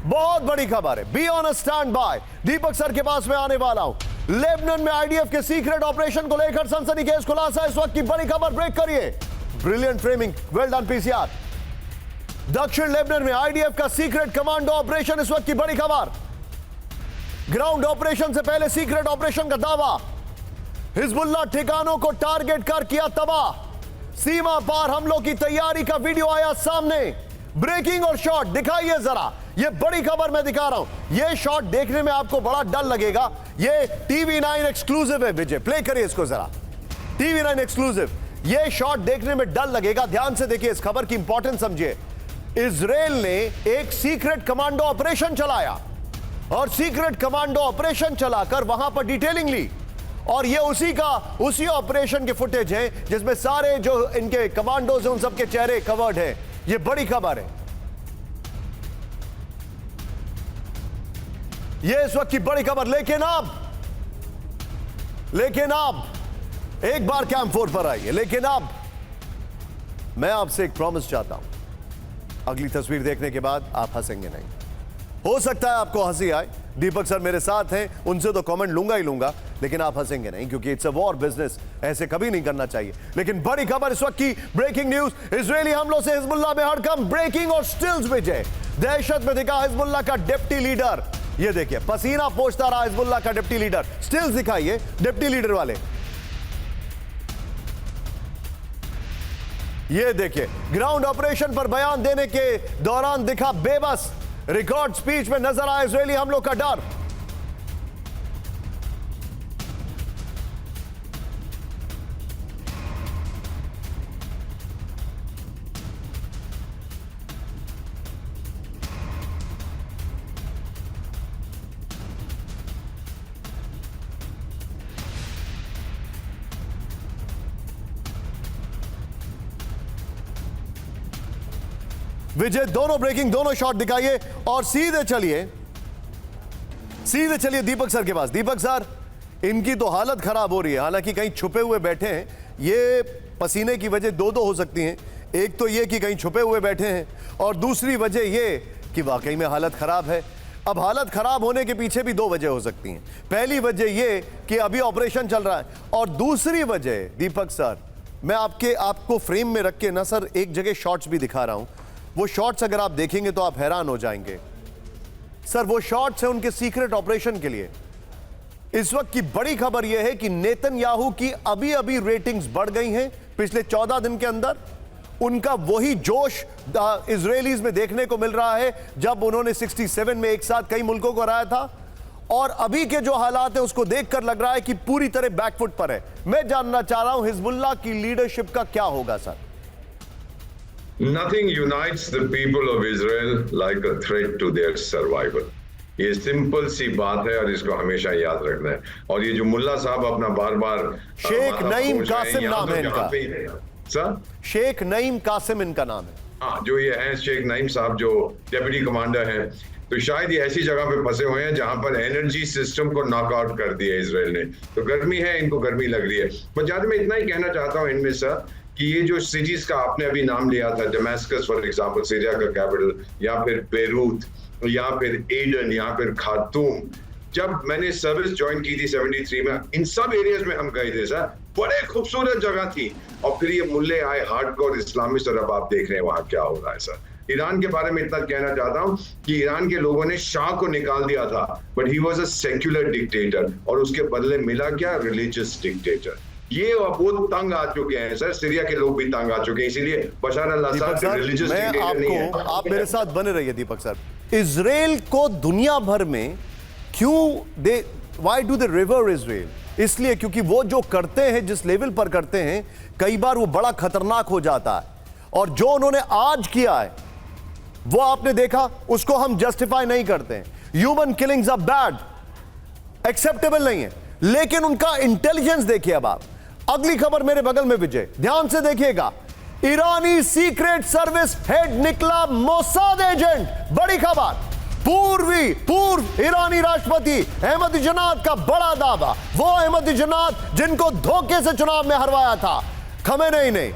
बहुत बड़ी खबर है, be on a stand by. Deepak sir के पास मैं आने वाला हूं। लेबनान में आईडीएफ के सीक्रेट ऑपरेशन को लेकर सनसनीखेज खुलासा, इस वक्त की बड़ी खबर, ब्रेक करिए। Brilliant framing, well done PCR. दक्षिण लेबनान में आईडीएफ का सीक्रेट कमांडो ऑपरेशन, इस वक्त की बड़ी खबर। ग्राउंड ऑपरेशन से पहले सीक्रेट ऑपरेशन का दावा, हिजबुल्लाह ठिकानों को टारगेट कर किया तबाह, सीमा पार हमलों की तैयारी का वीडियो आया सामने। ब्रेकिंग और शॉट दिखाइए जरा, ये बड़ी खबर मैं दिखा रहा हूं। ये शॉट देखने में आपको बड़ा डर लगेगा, ये TV9 एक्सक्लूसिव है। विजय, प्ले करिए इसको जरा, TV9 एक्सक्लूसिव। ये शॉट देखने में डर लगेगा, ध्यान से देखिए, इस खबर की इंपॉर्टेंस समझिए। इजराइल ने एक सीक्रेट कमांडो ऑपरेशन चलाया और सीक्रेट कमांडो ऑपरेशन चलाकर वहां पर डिटेलिंग ली, और ये उसी ऑपरेशन के फुटेज है जिसमें सारे जो इनके कमांडोज हैं उन सबके चेहरे कवर्ड हैं। ये बड़ी खबर है, ये इस वक्त की बड़ी खबर। लेकिन अब एक बार कैंप 4 पर आइए। लेकिन अब मैं आपसे एक प्रॉमिस चाहता हूं, अगली तस्वीर देखने के बाद आप हंसेंगे नहीं। हो सकता है आपको हंसी आए, दीपक सर मेरे साथ हैं, उनसे तो कमेंट लूंगा ही लूंगा, लेकिन आप हंसेंगे नहीं क्योंकि इट्स अ वॉर बिजनेस, ऐसे कभी नहीं करना चाहिए। लेकिन बड़ी खबर इस वक्त की, ब्रेकिंग न्यूज, इजरायली हमलों से हिजबुल्लाह में हड़कंप। ब्रेकिंग और स्टिल्स विजय, दहशत में दिखा हिजबुल्लाह का डिप्टी लीडर। ये देखिए, पसीना पोंछता रहा हिजबुल्लाह का डिप्टी लीडर। स्टिल्स दिखाइए डिप्टी लीडर वाले, ये देखिए, ग्राउंड ऑपरेशन पर बयान देने के दौरान दिखा बेबस, रिकॉर्ड स्पीच में नजर आया इजरायली हमलों का डर। विजय, दोनों ब्रेकिंग, दोनों शॉट दिखाइए और सीधे चलिए दीपक सर के पास। दीपक सर, इनकी तो हालत खराब हो रही है, हालांकि कहीं छुपे हुए बैठे हैं। ये पसीने की वजह दो हो सकती हैं, एक तो ये कि कहीं छुपे हुए बैठे हैं, और दूसरी वजह ये कि वाकई में हालत खराब है। अब हालत खराब होने के पीछे भी 2 वजह हो सकती हैं। पहली वजह ये कि अभी ऑपरेशन चल रहा है, और दूसरी वजह, दीपक सर, मैं आपको फ्रेम में रख के ना सर एक जगह शॉट्स भी दिखा रहा हूं। वो शॉट्स अगर आप देखेंगे तो आप हैरान हो जाएंगे सर। वो शॉट्स हैं उनके सीक्रेट ऑपरेशन के लिए। इस वक्त की बड़ी खबर यह है कि नेतन्याहू की अभी अभी रेटिंग्स बढ़ गई हैं पिछले 14 दिन के अंदर। उनका वही जोश इजरायलीज में देखने को मिल रहा है जब उन्होंने 67 में एक साथ कई मुल्कों को हराया था, और अभी के जो हालात है उसको देखकर लग रहा है कि पूरी तरह बैकफुट पर है। मैं जानना चाह रहा हूं हिजबुल्लाह की लीडरशिप का क्या होगा sir. Nothing unites the people of Israel like a threat to their survival. ये सिंपल सी बात है और इसको हमेशा याद रखना है। और ये जो मुल्ला साहब अपना बार बार शेख नईम कासिम नाम है इनका सर, शेख नईम कासिम इनका नाम है। हाँ, जो ये है शेख नईम साहब जो डेप्यूटी कमांडर हैं, तो शायद ये ऐसी जगह पे फंसे हुए हैं जहां पर एनर्जी सिस्टम को नॉकआउट कर दिया इसराइल ने। तो गर्मी है, इनको गर्मी लग रही है। बस ज्यादा मैं इतना ही कहना चाहता हूं इनमें सर कि ये जो सिटीज का आपने अभी नाम लिया था, दमास्कस फॉर एग्जांपल सीरिया का कैपिटल, या फिर बेरूत, या फिर एडन, या फिर खार्तूम, जब मैंने सर्विस ज्वाइन की थी 73 में, इन सब एरियाज में हम गए थे सर। बड़े खूबसूरत जगह थी। और फिर ये मुल्ले आए हार्डकोर इस्लामिस्ट, और अब आप देख रहे हैं वहां क्या हो रहा है सर। ईरान के बारे में इतना कहना चाहता हूं कि ईरान के लोगों ने शाह को निकाल दिया था, but he was a secular dictator, और उसके बदले मिला क्या? Religious dictator. ये वो तंग आ चुके हैं सर। सीरिया के लोग भी तंग आ चुके हैं, इसीलिए बशर अल-असाद रिलीजियस डिक्टेटर नहीं है। आप मेरे साथ बने रहिए दीपक सर। इजराइल को दुनिया भर में क्यों why do they river Israel? इसलिए क्योंकि वो जो करते हैं, जिस लेवल पर करते हैं, कई बार वो बड़ा खतरनाक हो जाता है। और जो उन्होंने आज किया है वो आपने देखा, उसको हम जस्टिफाई नहीं करते हैं। Human killings are bad, acceptable नहीं है, लेकिन उनका इंटेलिजेंस देखिए। अब आप अगली खबर मेरे बगल में विजय, ध्यान से देखिएगा। ईरानी सीक्रेट सर्विस हेड निकला मोसाद एजेंट। बड़ी खबर, पूर्व ईरानी राष्ट्रपति अहमदीनेजाद का बड़ा दावा। वो अहमदीनेजाद जिनको धोखे से चुनाव में हरवाया था खमेनेई ने,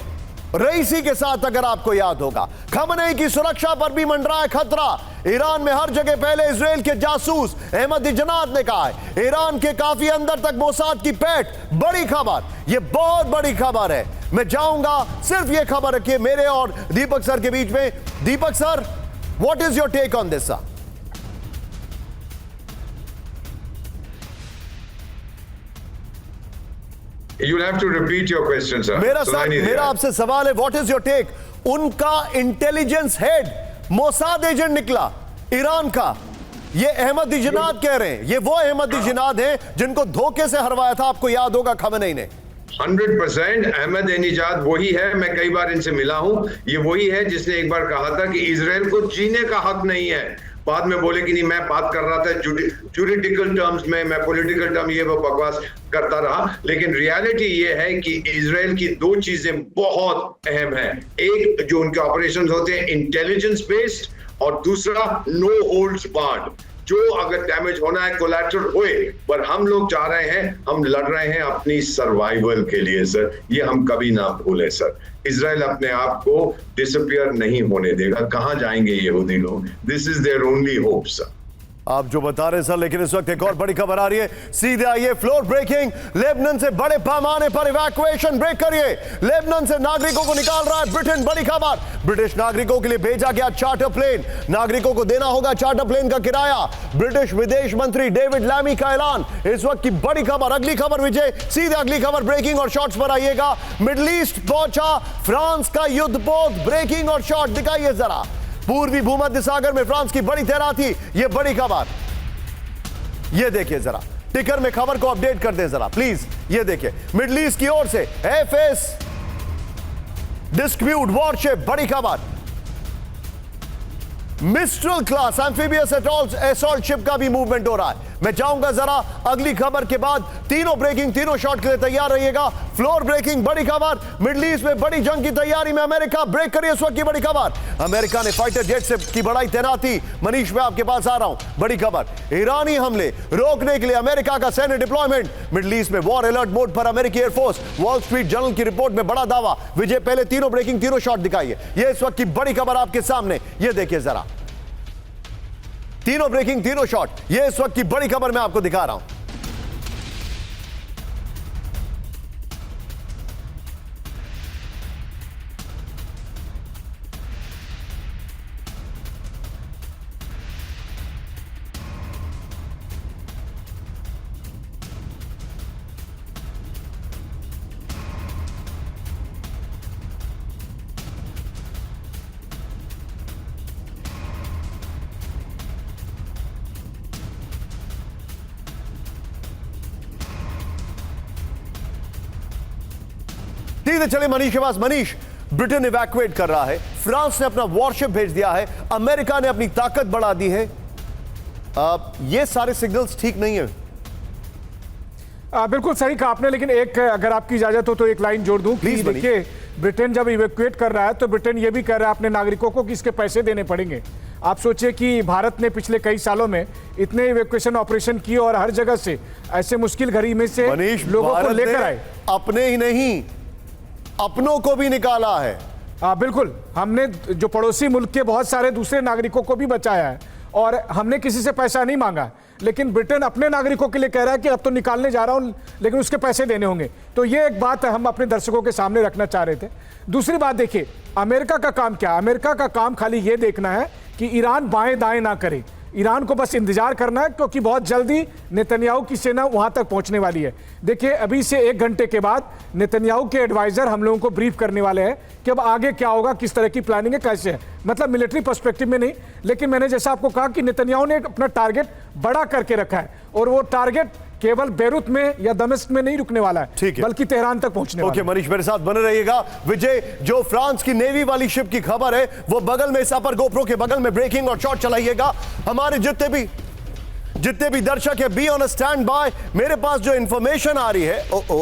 रईसी के साथ, अगर आपको याद होगा। खमेनेई की सुरक्षा पर भी मंडरा है खतरा। ईरान में हर जगह पहले इजराइल के जासूस अहमदीनेजाद ने कहा है। ईरान के काफी अंदर तक मोसाद की पैठ। बड़ी खबर, यह बहुत बड़ी खबर है। मैं जाऊंगा, सिर्फ यह खबर रखिए मेरे और दीपक सर के बीच में। Deepak sir, what is your take on this sir? You'll have to repeat your question, sir. मेरा आपसे सवाल है, व्हाट इज योर टेक? उनका इंटेलिजेंस हेड मोसाद एजेंट निकला ईरान का। ये अहमदीनेजाद कह रहे हैं, ये वो अहमदीनेजाद हैं जिनको धोखे से हरवाया था, आपको याद होगा, खमेनेई ने। 100% अहमदीनेजाद वही है। मैं कई बार इनसे मिला हूं। ये वही है जिसने एक बार कहा था कि इजराइल को जीने का हक नहीं है। बाद में बोले कि नहीं, मैं बात कर रहा था जूरिडिकल टर्म्स में, मैं पॉलिटिकल टर्म, ये वो बकवास करता रहा। लेकिन रियलिटी ये है कि इजराइल की दो चीजें बहुत अहम है। एक, जो उनके ऑपरेशंस होते हैं इंटेलिजेंस बेस्ड, और दूसरा नो होल्ड्स बार्ड। जो अगर डैमेज होना है कोलैटरल होए, पर हम लोग चाह रहे हैं, हम लड़ रहे हैं अपनी सर्वाइवल के लिए सर। ये हम कभी ना भूलें सर। इजराइल अपने आप को डिसअपियर नहीं होने देगा। कहां जाएंगे यहूदी लोग? This is their only hope sir. आप जो बता रहे हैं सर, लेकिन इस वक्त एक और बड़ी खबर आ रही है। सीधे आइए, फ्लोर ब्रेकिंग। लेबनान से बड़े पैमाने पर इवैक्यूएशन ब्रेक करिए। लेबनान से नागरिकों को निकाल रहा है ब्रिटेन। बड़ी खबर, ब्रिटिश नागरिकों के लिए भेजा गया चार्टर प्लेन। नागरिकों को देना होगा चार्टर प्लेन का किराया। ब्रिटिश विदेश मंत्री डेविड लैमी का ऐलान। इस वक्त की बड़ी खबर। अगली खबर विजय, सीधे अगली खबर ब्रेकिंग और शॉर्ट्स पर आइएगा। मिडिल ईस्ट पहुंचा फ्रांस का युद्धपोत। ब्रेकिंग और शॉर्ट दिखाइए जरा। पूर्वी भूमध्य सागर में फ्रांस की बड़ी तैनाती। यह बड़ी खबर, यह देखिए जरा, टिकर में खबर को अपडेट कर दें जरा प्लीज। यह देखिए, मिडिल ईस्ट की ओर से एफएस डिस्प्यूट वॉरशिप। बड़ी खबर, mistral class amphibious assault ship का भी मूवमेंट हो रहा है। मैं जाऊंगा जरा अगली खबर के बाद। तीनों ब्रेकिंग, तीनों शॉट के लिए तैयार रहिएगा। फ्लोर ब्रेकिंग, बड़ी खबर, मिडिल ईस्ट में बड़ी जंग की तैयारी में अमेरिका। ब्रेक करिए इस वक्त की बड़ी खबर। अमेरिका ने फाइटर जेट से की बढ़ाई तैनाती। मनीष, मैं आपके पास आ रहा हूं। बड़ी खबर, ईरानी हमले रोकने के लिए अमेरिका का सैन्य डिप्लॉयमेंट। मिडिल ईस्ट में वॉर अलर्ट मोड पर अमेरिकी एयरफोर्स। वॉल स्ट्रीट जर्नल की रिपोर्ट में बड़ा दावा। विजय, पहले तीनों ब्रेकिंग, तीनों शॉट दिखाइए। यह इस वक्त की बड़ी खबर आपके सामने, यह देखिए जरा। तीनों ब्रेकिंग, तीनों शॉट, ये इस वक्त की बड़ी खबर मैं आपको दिखा रहा हूं। सीधे चले मनीष के पास। मनीष, ब्रिटेन इवैक्यूएट कर रहा है, फ्रांस ने अपना वॉरशिप भेज दिया है, अमेरिका ने अपनी ताकत बढ़ा दी है। ये सारे सिग्नल्स ठीक नहीं है। बिल्कुल सही कहा आपने, लेकिन एक अगर आपकी इजाजत हो तो एक लाइन जोड़ दूं कि Please, मनीष। देखिए, ब्रिटेन जब इवैक्यूएट कर रहा है तो ब्रिटेन ये भी कह रहा है अपने नागरिकों को कि इसके पैसे देने पड़ेंगे। आप सोचिए कि भारत ने पिछले कई सालों में इतने इवैक्यूएशन ऑपरेशन किए और हर जगह से ऐसे मुश्किल घड़ी में से मनीष, लोगों को भारत लेकर ने आए। अपने ही नहीं, अपनों को भी निकाला है। बिल्कुल, हमने जो पड़ोसी मुल्क के बहुत सारे दूसरे नागरिकों को भी बचाया है और हमने किसी से पैसा नहीं मांगा, लेकिन ब्रिटेन अपने नागरिकों के लिए कह रहा है कि अब तो निकालने जा रहा हूं, लेकिन उसके पैसे देने होंगे। तो ये एक बात हम अपने दर्शकों के सामने रखना चाह रहे थे। दूसरी बात देखिए, अमेरिका का काम क्या है? अमेरिका का काम खाली ये देखना है कि ईरान बाएं दाएं ना करे। ईरान को बस इंतजार करना है, क्योंकि बहुत जल्दी नेतन्याहू की सेना वहां तक पहुंचने वाली है। देखिए, अभी से 1 घंटे के बाद नेतन्याहू के एडवाइजर हम लोगों को ब्रीफ करने वाले हैं कि अब आगे क्या होगा, किस तरह की प्लानिंग है, कैसे है। मतलब मिलिट्री पर्सपेक्टिव में नहीं, लेकिन मैंने जैसा आपको कहा कि नेतन्याहू ने अपना टारगेट बड़ा करके रखा है और वो टारगेट केवल बेरूत में या दमिश्क में नहीं रुकने वाला है, बल्कि तेहरान तक पहुंचने वाला है। ओके मनीष, मेरे साथ बने रहिएगा। विजय, जो फ्रांस की नेवी वाली शिप की खबर है, वो बगल में, इस अपर गोप्रो के बगल में ब्रेकिंग और शॉट चलाइएगा। हमारे जितने भी दर्शक है, be on a stand by. मेरे पास जो इंफॉर्मेशन आ रही है,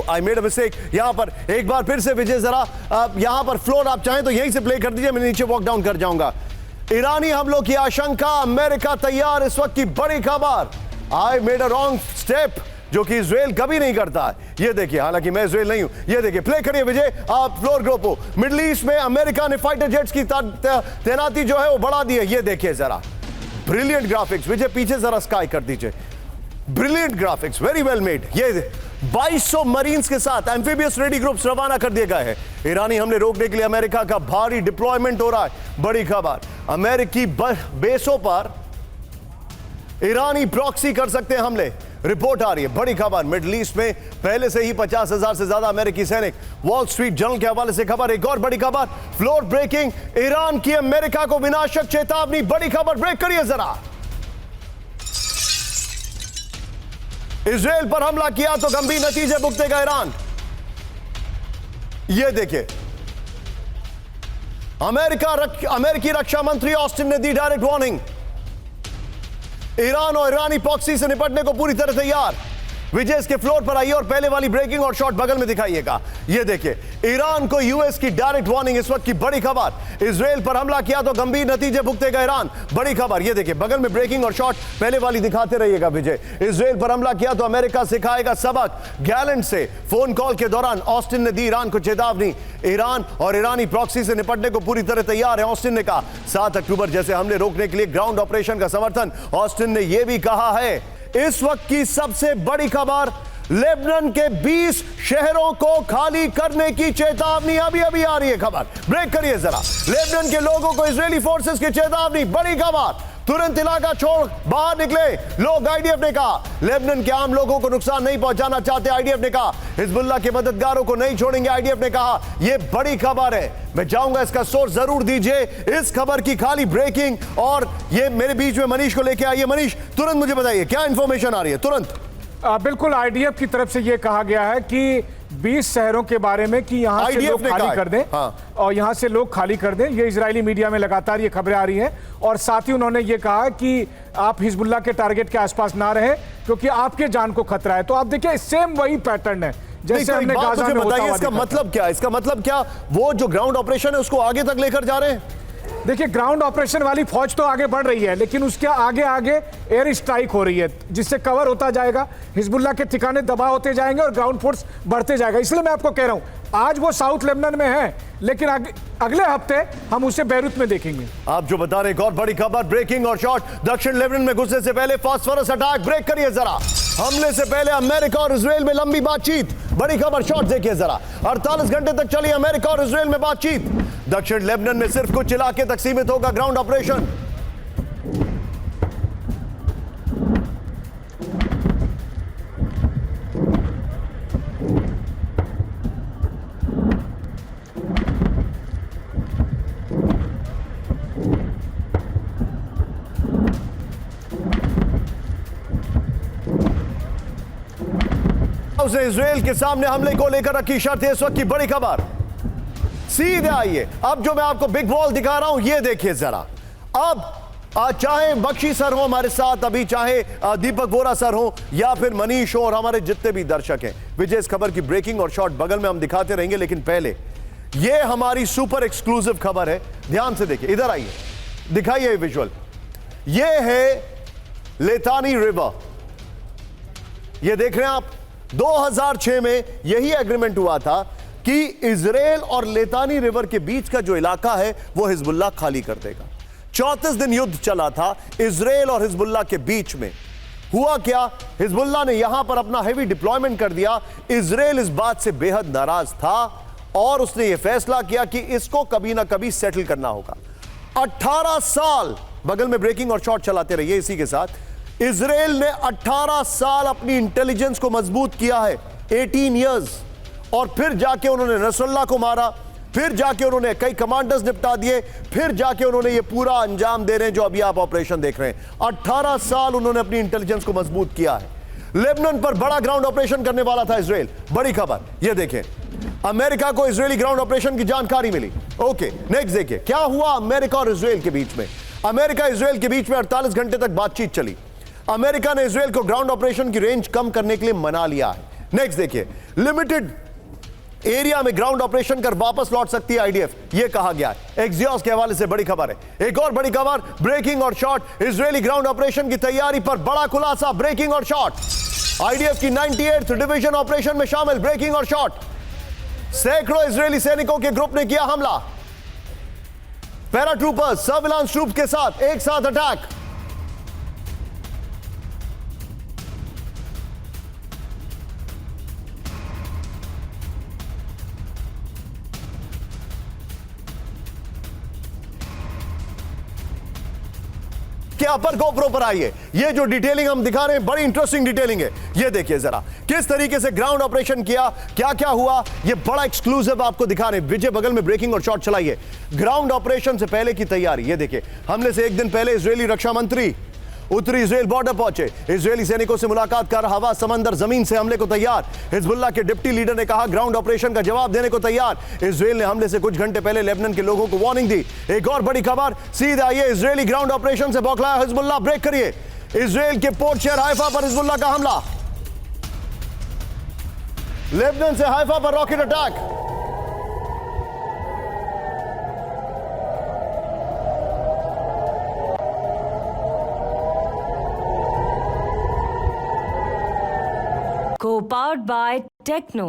आई मेड अ मिस्टेक यहां पर। एक बार फिर से विजय, जरा यहां पर फ्लोर आप चाहें तो यहीं से प्ले कर दीजिए, मैं नीचे वॉक डाउन कर जाऊंगा। ईरानी हमलों की आशंका, अमेरिका तैयार, इस वक्त की बड़ी खबर। I made a wrong step, जो कि इजराइल कभी नहीं करता है। ये देखिए, हालांकि मैं इजराइल नहीं हूं। ये देखिए, प्ले करिए विजय आप फ्लोर ग्रुप। मिडिल ईस्ट में अमेरिका ने फाइटर जेट्स की तैनाती जो है वो बढ़ा दी है। ये देखिए जरा, ब्रिलियंट ग्राफिक्स। विजय पीछे जरा स्काई कर दीजिए। Brilliant graphics, very well made. ये 2200 मरीन्स के साथ एम्फीबियस रेडी ग्रुप्स रवाना कर दिए गए हैं। ईरानी हमले रोकने के लिए अमेरिका का भारी डिप्लॉयमेंट हो रहा है। बड़ी खबर, अमेरिकी बेसों पर ईरानी प्रॉक्सी कर सकते हैं हमले, रिपोर्ट आ रही है। बड़ी खबर, मिडिल ईस्ट में पहले से ही 50,000 से ज्यादा अमेरिकी सैनिक। वॉल स्ट्रीट जर्नल के हवाले से खबर। एक और बड़ी खबर, फ्लोर ब्रेकिंग, ईरान की अमेरिका को विनाशक चेतावनी। बड़ी खबर, ब्रेक करिए जरा। इजराइल पर हमला किया तो गंभीर नतीजे भुगतेगा ईरान। यह देखिए, अमेरिकी रक्षा मंत्री ऑस्टिन ने दी डायरेक्ट वार्निंग। ईरान और ईरानी प्रॉक्सी से निपटने को पूरी तरह तैयार। विजय इसके फ्लोर पर आइए और पहले वाली ब्रेकिंग और शॉट बगल में दिखाइएगा। ये देखिए, ईरान को यूएस की डायरेक्ट वार्निंग। इस वक्त की बड़ी खबर, इजराइल पर हमला किया तो गंभीर नतीजे भुगतेगा ईरान। बड़ी खबर, ये देखिए बगल में ब्रेकिंग और शॉट पहले वाली दिखाते रहिएगा विजय। इजराइल पर हमला किया तो अमेरिका सिखाएगा सबक। गैलेंट से फोन कॉल के दौरान ऑस्टिन ने दी ईरान को चेतावनी। ईरान और ईरानी प्रॉक्सी से निपटने को पूरी तरह तैयार है, ऑस्टिन ने कहा। 7 अक्टूबर जैसे हमले रोकने के लिए ग्राउंड ऑपरेशन का समर्थन। ऑस्टिन ने यह भी कहा है, इस वक्त की सबसे बड़ी खबर, लेबनान के 20 शहरों को खाली करने की चेतावनी। अभी अभी आ रही है खबर, ब्रेक करिए जरा। लेबनान के लोगों को इजरायली फोर्सेस की चेतावनी। बड़ी खबर, तुरंत इलाका छोड़ बाहर निकले लोग। आईडीएफ ने कहा, लेबनान के आम लोगों को नुकसान नहीं पहुंचाना चाहते। आईडीएफ ने कहा, हिजबुल्लाह के मददगारों को नहीं छोड़ेंगे। आईडीएफ ने कहा, यह बड़ी खबर है, मैं चाहूंगा इसका सोर्स जरूर दीजिए। इस खबर की खाली ब्रेकिंग, और ये मेरे बीच में मनीष को लेके आइए। मनीष, तुरंत मुझे बताइए क्या इंफॉर्मेशन आ रही है तुरंत। बिल्कुल, आईडीएफ की तरफ से यह कहा गया है कि 20 शहरों के बारे में कि यहां से लोग खाली कर दें। हाँ। और यहां से लोग खाली कर दें। ये इजरायली मीडिया में लगातार ये खबरें आ रही हैं। और साथ ही उन्होंने ये कहा कि आप हिजबुल्लाह के टारगेट के आसपास ना रहें, क्योंकि आपके जान को खतरा है। तो आप देखिए, सेम वही पैटर्न है जैसे हमने गाजा में होता हुआ। इसका मतलब क्या? इसका मतलब क्या, वो जो ग्राउंड ऑपरेशन है उसको आगे तक लेकर जा रहे हैं? देखिए, ग्राउंड ऑपरेशन वाली फौज तो आगे बढ़ रही है, लेकिन उसके आगे आगे एयर स्ट्राइक हो रही है, जिससे कवर होता जाएगा, हिजबुल्लाह के ठिकाने दबा होते जाएंगे और ग्राउंड फोर्स बढ़ते जाएगा। इसलिए मैं आपको कह रहा हूं, आज वो साउथ लेबनान में है, लेकिन अगले हफ्ते हम उसे बैरूत में देखेंगे। आप जो बता रहे, एक और बड़ी खबर, ब्रेकिंग और शॉट। दक्षिण लेबनान में घुसने से पहले फास्फोरस अटैक। ब्रेक करिए जरा। हमले से पहले अमेरिका और इजराइल में लंबी बातचीत। बड़ी खबर, शॉट देखिए जरा। 48 घंटे तक चली अमेरिका और इजराइल में बातचीत। दक्षिण लेबनान में सिर्फ कुछ इलाके तक सीमित होगा ग्राउंड ऑपरेशन। उसने इजराइल के सामने हमले को लेकर रखी शर्त है। इस वक्त की बड़ी खबर, सीधे आइए। अब जो मैं आपको बिग वॉल दिखा रहा हूं ये देखिए जरा। अब चाहे बख्शी सर हो हमारे साथ अभी, चाहे दीपक वोरा सर हो या फिर मनीष हो और हमारे जितने भी दर्शक हैं, विजय इस खबर की ब्रेकिंग और शॉर्ट बगल में हम दिखाते रहेंगे। लेकिन पहले ये हमारी सुपर एक्सक्लूसिव खबर है, ध्यान से देखिए। इधर आइए, दिखाइए विजुअल। ये है लेतानी रिवर, ये देख रहे हैं आप। 2006 में यही एग्रीमेंट हुआ था कि इजराइल और लेतानी रिवर के बीच का जो इलाका है वो हिजबुल्लाह खाली कर देगा। 34 दिन युद्ध चला था इजराइल और हिजबुल्लाह के बीच में। हुआ क्या, हिजबुल्लाह ने यहां पर अपना हेवी डिप्लॉयमेंट कर दिया। इजराइल इस बात से बेहद नाराज था और उसने यह फैसला किया कि इसको कभी ना कभी सेटल करना होगा। 18 साल, बगल में ब्रेकिंग और शॉर्ट चलाते रहिए इसी के साथ। इजराइल ने 18 साल अपनी इंटेलिजेंस को मजबूत किया है, 18 इयर्स, और फिर जाके उन्होंने नसरुल्लाह को मारा, फिर जाके उन्होंने कई कमांडर्स निपटा दिए, फिर जाके उन्होंने ये पूरा अंजाम दे रहे हैं जो अभी आप ऑपरेशन देख रहे हैं। 18 साल उन्होंने अपनी इंटेलिजेंस को मजबूत किया है। लेबनान पर बड़ा ग्राउंड ऑपरेशन करने वाला था इजराइल। बड़ी खबर, ये देखें, अमेरिका को इजरायली ग्राउंड ऑपरेशन की जानकारी मिली। ओके, नेक्स्ट देखिए क्या हुआ अमेरिका और इजराइल के बीच में। अमेरिका इजराइल के बीच में 48 घंटे तक बातचीत चली। अमेरिका ने इजराइल को ग्राउंड ऑपरेशन की रेंज कम करने के लिए मना लिया है। नेक्स्ट देखिए, लिमिटेड एरिया में ग्राउंड ऑपरेशन कर वापस लौट सकती है आईडीएफ, यह कहा गया है। एक्सियोस के हवाले से बड़ी खबर है। एक और बड़ी खबर, ब्रेकिंग और शॉर्ट, इजरायली ग्राउंड ऑपरेशन की तैयारी पर बड़ा खुलासा। ब्रेकिंग और शॉर्ट, आईडीएफ की 98th डिवीजन ऑपरेशन में शामिल। ब्रेकिंग और शॉर्ट, सैकड़ों इजरायली सैनिकों के ग्रुप ने किया हमला। पैराट्रूपर्स, सर्विलांस ट्रूप्स के साथ एक साथ अटैक। के अपर गोप्रो पर आइए। ये जो डिटेलिंग हम दिखा रहे हैं बड़ी इंटरेस्टिंग डिटेलिंग है। ये देखिए जरा किस तरीके से ग्राउंड ऑपरेशन किया, क्या क्या हुआ, ये बड़ा एक्सक्लूसिव आपको दिखा रहे हैं। विजय बगल में ब्रेकिंग और शॉट चलाइए। ग्राउंड ऑपरेशन से पहले की तैयारी, ये देखिए। हमले से एक दिन पहले इजरायली रक्षा मंत्री उत्तरी इजराइल बॉर्डर पहुंचे, इजरायली सैनिकों से मुलाकात कर हवा, समंदर, जमीन से हमले को तैयार। हिजबुल्लाह के डिप्टी लीडर ने कहा ग्राउंड ऑपरेशन का जवाब देने को तैयार। इजराइल ने हमले से कुछ घंटे पहले लेबनान के लोगों को वार्निंग दी। एक और बड़ी खबर, सीधे आइए, इजरायली ग्राउंड ऑपरेशन से बौखलाया हिजबुल्लाह। ब्रेक करिए। इजराइल के पोर्ट शहर हाइफा पर हिजबुल्लाह का हमला। लेबनान से हाइफा पर rocket attack. Co-powered by Techno.